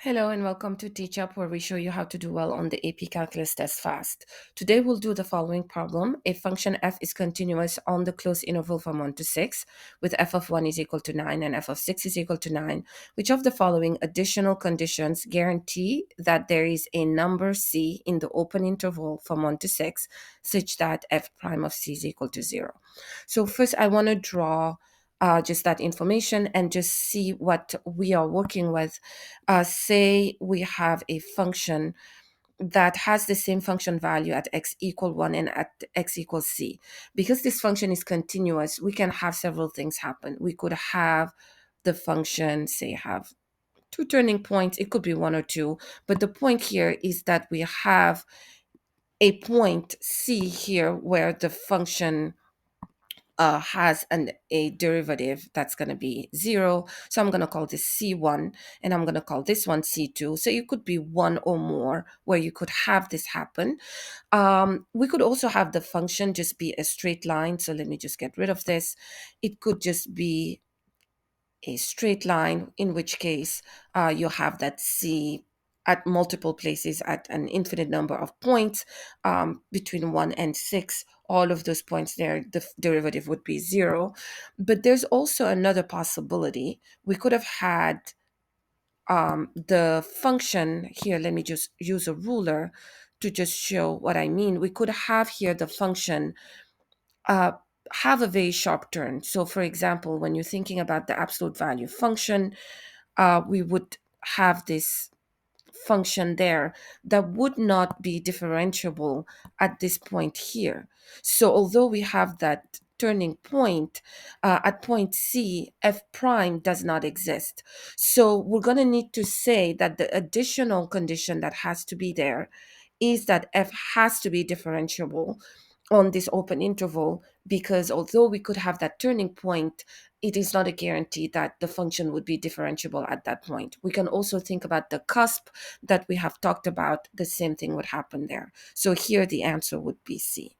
Hello and welcome to Teach Up, where we show you how to do well on the AP Calculus test fast. Today we'll do the following problem. A function f is continuous on the closed interval from 1 to 6, with f of 1 is equal to 9 and f of 6 is equal to 9. Which of the following additional conditions guarantee that there is a number c in the open interval from 1 to 6, such that f prime of c is equal to 0? So first I want to draw just that information and just see what we are working with. Say we have a function that has the same function value at x equal 1 and at x equals c. Because this function is continuous, we can have several things happen. We could have the function, say, have two turning points. It could be one or two, but the point here is that we have a point c here where the function has a derivative that's going to be 0. So I'm going to call this C1 and I'm going to call this one C2. So it could be one or more where you could have this happen. We could also have the function just be a straight line. So let me just get rid of this. It could just be a straight line, in which case you have that C at multiple places at an infinite number of points between 1 and 6. All of those points there, the derivative would be 0. But there's also another possibility. We could have had the function here. Let me just use a ruler to just show what I mean. We could have here the function uh, have a very sharp turn. So, for example, when you're thinking about the absolute value function, we would have this function there that would not be differentiable at this point here. So, although we have that turning point at point C, f prime does not exist. So, we're going to need to say that the additional condition that has to be there is that f has to be differentiable on this open interval, because although we could have that turning point, it is not a guarantee that the function would be differentiable at that point. We can also think about the cusp that we have talked about. The same thing would happen there. So here the answer would be C.